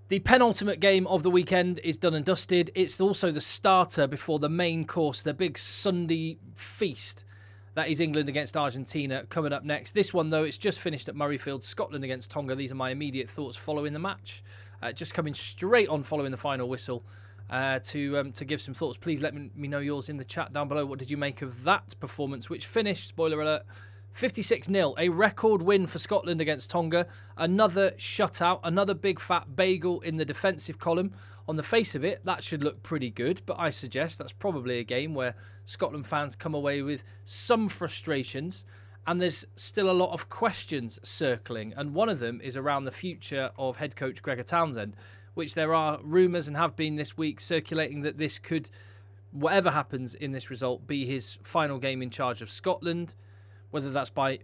The penultimate game of the weekend is done and dusted. It's also the starter before the main course, the big Sunday feast. That is England against Argentina coming up next. This one, though, it's just finished at Murrayfield. Scotland against Tonga. These are my immediate thoughts following the match. Just coming straight on following the final whistle to give some thoughts. Please let me know yours in the chat down below. What did you make of that performance, which finished, spoiler alert, 56-0, a record win for Scotland against Tonga. Another shutout, another big fat bagel in the defensive column. On the face of it, that should look pretty good, but I suggest that's probably a game where Scotland fans come away with some frustrations, and there's still a lot of questions circling, and one of them is around the future of head coach Gregor Townsend, which there are rumours and have been this week circulating that this could, whatever happens in this result, be his final game in charge of Scotland. Whether that's by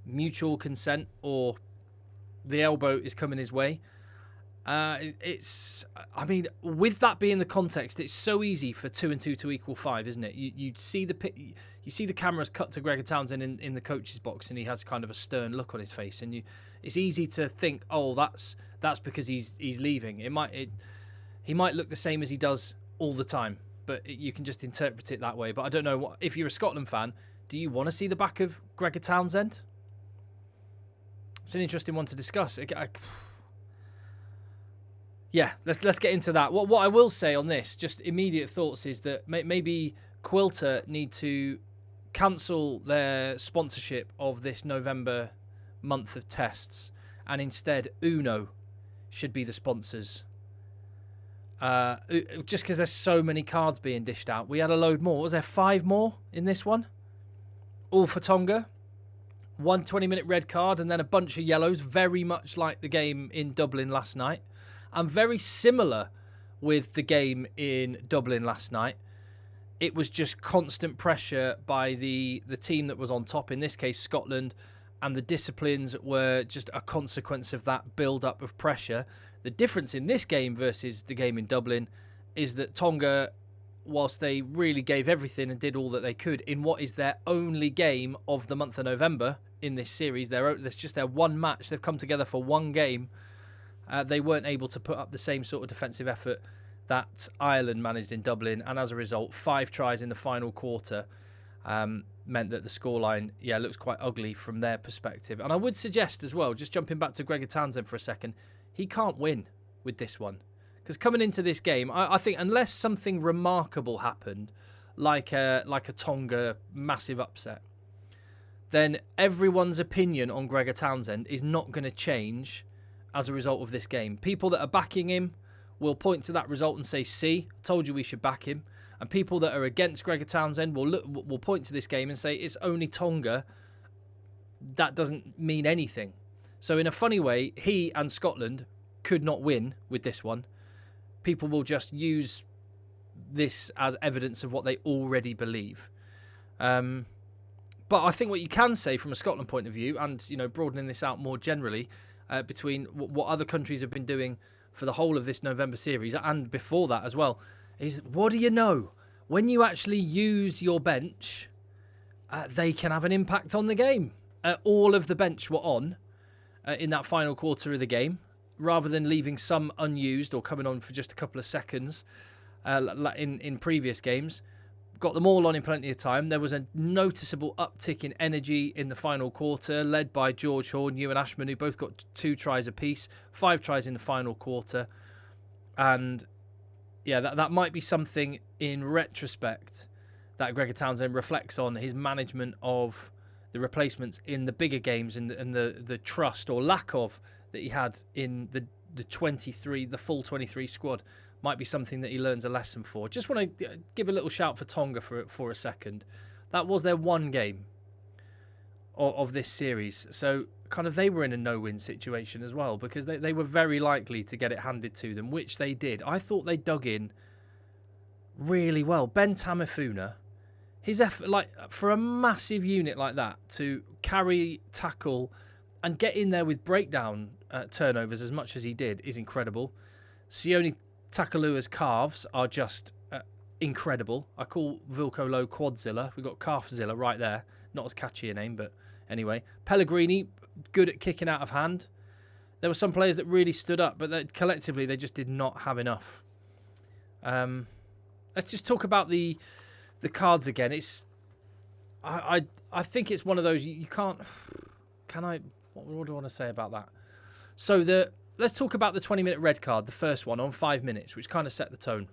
mutual consent or the elbow is coming his way. I mean, with that being the context, it's so easy for 2 and 2 to equal 5, isn't it? You see the cameras cut to Gregor Townsend in the coach's box, and he has kind of a stern look on his face, and it's easy to think, oh, that's because he's leaving. He might look the same as he does all the time, but you can just interpret it that way. But I don't know if you're a Scotland fan. Do you want to see the back of Gregor Townsend? It's an interesting one to discuss. Yeah, let's get into that. What I will say on this, just immediate thoughts, is that maybe Quilter need to cancel their sponsorship of this November month of tests, and instead Uno should be the sponsors. Just because there's so many cards being dished out. We had a load more. Was there 5 more in this one? All for Tonga. 1 20-minute red card and then a bunch of yellows, very much like the game in Dublin last night. And very similar with the game in Dublin last night. It was just constant pressure by the team that was on top, in this case Scotland, and the disciplines were just a consequence of that build-up of pressure. The difference in this game versus the game in Dublin is that Tonga, whilst they really gave everything and did all that they could in what is their only game of the month of November in this series, there's just their one match. They've come together for one game. They weren't able to put up the same sort of defensive effort that Ireland managed in Dublin, and as a result, 5 tries in the final quarter meant that the scoreline, looks quite ugly from their perspective. And I would suggest as well, just jumping back to Gregor Townsend for a second, he can't win with this one. Because coming into this game, I think unless something remarkable happened, like a Tonga massive upset, then everyone's opinion on Gregor Townsend is not going to change as a result of this game. People that are backing him will point to that result and say, see, told you we should back him. And people that are against Gregor Townsend will point to this game and say, it's only Tonga. That doesn't mean anything. So in a funny way, he and Scotland could not win with this one. People will just use this as evidence of what they already believe. But I think what you can say from a Scotland point of view, and broadening this out more generally, between what other countries have been doing for the whole of this November series and before that as well, is what do you know? When you actually use your bench, they can have an impact on the game. All of the bench were on in that final quarter of the game, rather than leaving some unused or coming on for just a couple of seconds in previous games. Got them all on in plenty of time. There was a noticeable uptick in energy in the final quarter, led by George Horn, Ewan Ashman, who both got 2 tries apiece, 5 tries in the final quarter. And yeah, that might be something in retrospect that Gregor Townsend reflects on his management of the replacements in the bigger games and the trust or lack of that he had in the full 23 squad. Might be something that he learns a lesson for. Just want to give a little shout for Tonga for a second. That was their one game of this series. So kind of they were in a no-win situation as well, because they were very likely to get it handed to them, which they did. I thought they dug in really well. Ben Tamifuna, his effort, like for a massive unit like that to carry, tackle, and get in there with breakdown turnovers as much as he did is incredible. Sione Takalua's calves are just incredible. I call Vilko Low Quadzilla. We've got Calfzilla right there. Not as catchy a name, but anyway. Pellegrini, good at kicking out of hand. there were some players that really stood up, but collectively they just did not have enough. Let's just talk about the cards again. I think it's one of those you can't. Can I? What do I want to say about that? So let's talk about the 20-minute red card, the first one on 5 minutes, which kind of set the tone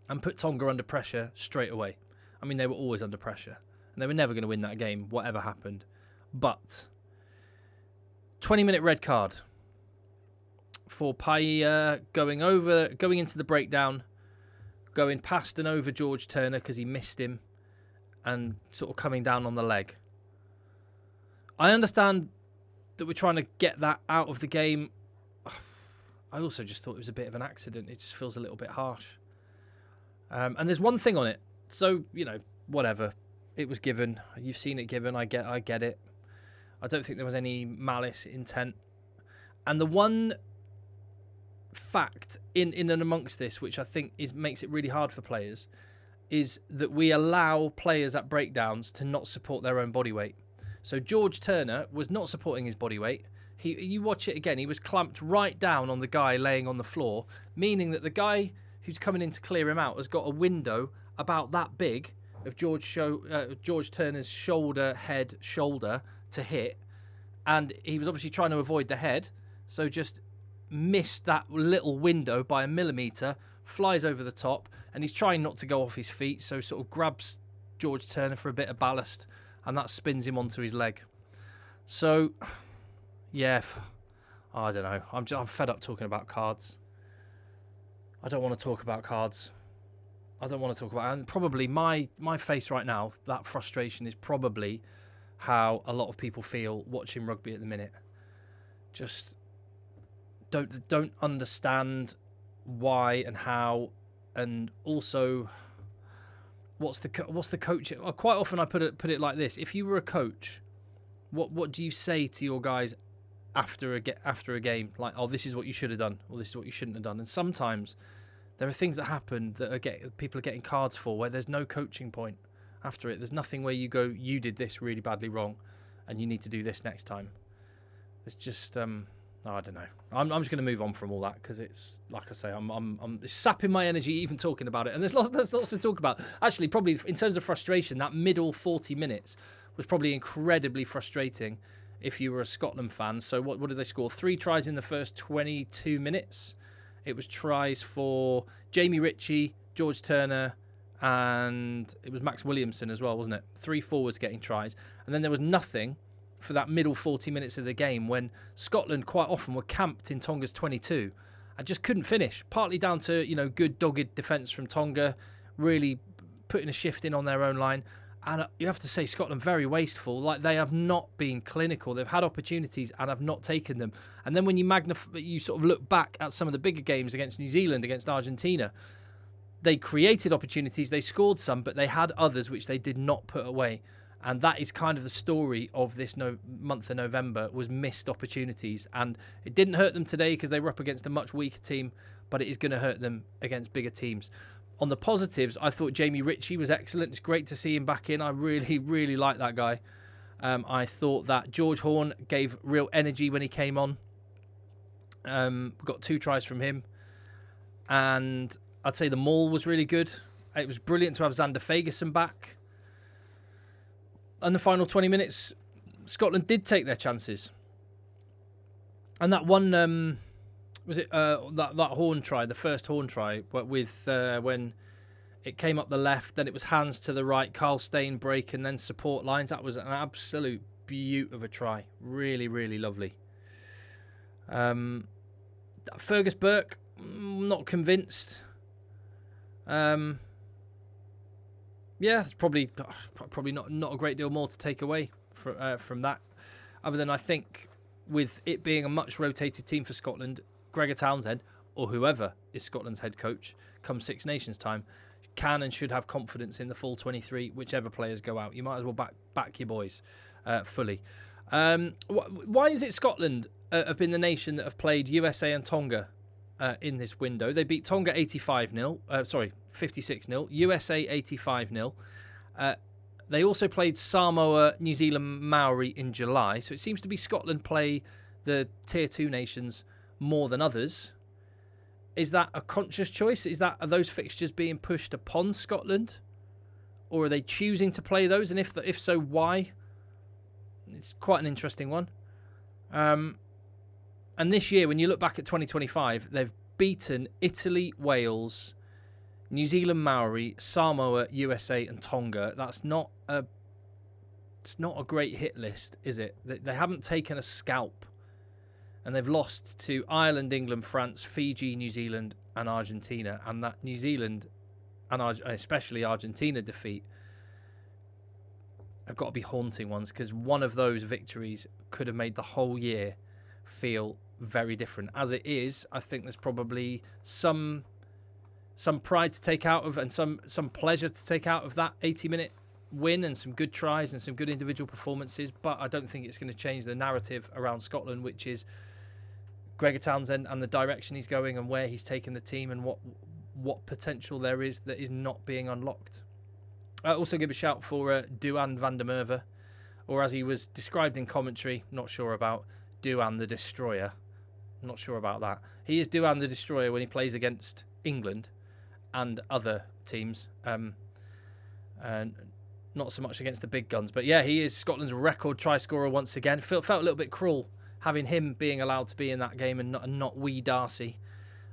and put Tonga under pressure straight away. I mean, they were always under pressure and they were never going to win that game, whatever happened. But 20-minute red card for Paia going into the breakdown, going past and over George Turner because he missed him and sort of coming down on the leg. I understand that we're trying to get that out of the game. I also just thought it was a bit of an accident. It just feels a little bit harsh. And there's one thing on it. So, whatever. It was given. You've seen it given. I get it. I don't think there was any malice intent. And the one fact in and amongst this, which I think makes it really hard for players, is that we allow players at breakdowns to not support their own body weight. So George Turner was not supporting his body weight. You watch it again, he was clamped right down on the guy laying on the floor, meaning that the guy who's coming in to clear him out has got a window about that big of George Turner's shoulder to hit, and he was obviously trying to avoid the head, so just missed that little window by a millimetre, flies over the top, and he's trying not to go off his feet, so sort of grabs George Turner for a bit of ballast, and that spins him onto his leg. So, yeah, I don't know. I'm fed up talking about cards. I don't want to talk about cards. And probably my face right now, that frustration is probably how a lot of people feel watching rugby at the minute. Just don't understand why and how, and also what's the coach? Quite often I put it like this: if you were a coach, what do you say to your guys after a game? Like, oh, this is what you should have done, or this is what you shouldn't have done. And sometimes there are things that happen that people are getting cards for where there's no coaching point after it. There's nothing where you go, you did this really badly wrong, and you need to do this next time. It's just I don't know. I'm just going to move on from all that because it's, like I say, I'm sapping my energy even talking about it. And there's lots to talk about. Actually, probably in terms of frustration, that middle 40 minutes was probably incredibly frustrating if you were a Scotland fan. So what did they score? 3 tries in the first 22 minutes. It was tries for Jamie Ritchie, George Turner, and it was Max Williamson as well, wasn't it? 3 forwards getting tries. And then there was nothing for that middle 40 minutes of the game when Scotland quite often were camped in Tonga's 22 and just couldn't finish, partly down to good dogged defence from Tonga, really putting a shift in on their own line. And you have to say Scotland very wasteful. Like, they have not been clinical. They've had opportunities and have not taken them. And then when you sort of look back at some of the bigger games against New Zealand, against Argentina, they created opportunities, they scored some, but they had others which they did not put away. And that is kind of the story of this month of November, was missed opportunities. And it didn't hurt them today because they were up against a much weaker team, but it is going to hurt them against bigger teams. On the positives, I thought Jamie Ritchie was excellent. It's great to see him back in. I really, really like that guy. I thought that George Horn gave real energy when he came on. Got 2 tries from him. And I'd say the maul was really good. It was brilliant to have Xander Fagerson back. And the final 20 minutes, Scotland did take their chances. And that one, was it that Horn try, the first Horn try, with when it came up the left, then it was hands to the right, Carl Steyn break, and then support lines. That was an absolute beaut of a try. Really, really lovely. Fergus Burke, not convinced. Yeah, it's probably not a great deal more to take away from that, other than I think with it being a much rotated team for Scotland, Gregor Townsend, or whoever is Scotland's head coach come Six Nations time, can and should have confidence in the full 23, whichever players go out. You might as well back your boys fully. Why is it Scotland have been the nation that have played USA and Tonga in this window? They beat Tonga 56-0, USA 85-0. They also played Samoa, New Zealand, Maori in July. So it seems to be Scotland play the tier 2 nations more than others. Is that a conscious choice? Are those fixtures being pushed upon Scotland? Or are they choosing to play those? And if so, why? It's quite an interesting one. And this year, when you look back at 2025, they've beaten Italy, Wales, New Zealand, Maori, Samoa, USA, and Tonga. It's not a great hit list, is it? They haven't taken a scalp. And they've lost to Ireland, England, France, Fiji, New Zealand, and Argentina. And that New Zealand, and especially Argentina defeat, have got to be haunting ones, because one of those victories could have made the whole year feel very different. As it is, I think there's probably some pride to take out of, and some pleasure to take out of that 80-minute win, and some good tries and some good individual performances. But I don't think it's going to change the narrative around Scotland, which is Gregor Townsend and the direction he's going and where he's taken the team, and what potential there is that is not being unlocked. I also give a shout for Duan van der Merwe, or as he was described in commentary, not sure about, Duan the Destroyer. Not sure about that. He is Duan the Destroyer when he plays against England and other teams. And not so much against the big guns. But yeah, he is Scotland's record try scorer once again. Felt a little bit cruel having him being allowed to be in that game and not wee Darcy.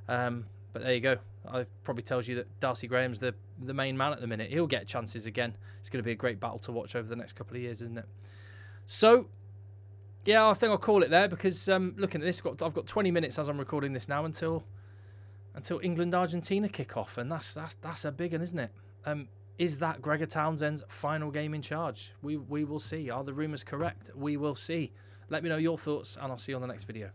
But there you go. It probably tells you that Darcy Graham's the main man at the minute. He'll get chances again. It's going to be a great battle to watch over the next couple of years, isn't it? So, yeah, I think I'll call it there, because looking at this, I've got 20 minutes as I'm recording this now until England-Argentina kick off, and that's a big one, isn't it? Is that Gregor Townsend's final game in charge? We will see. Are the rumours correct? We will see. Let me know your thoughts, and I'll see you on the next video.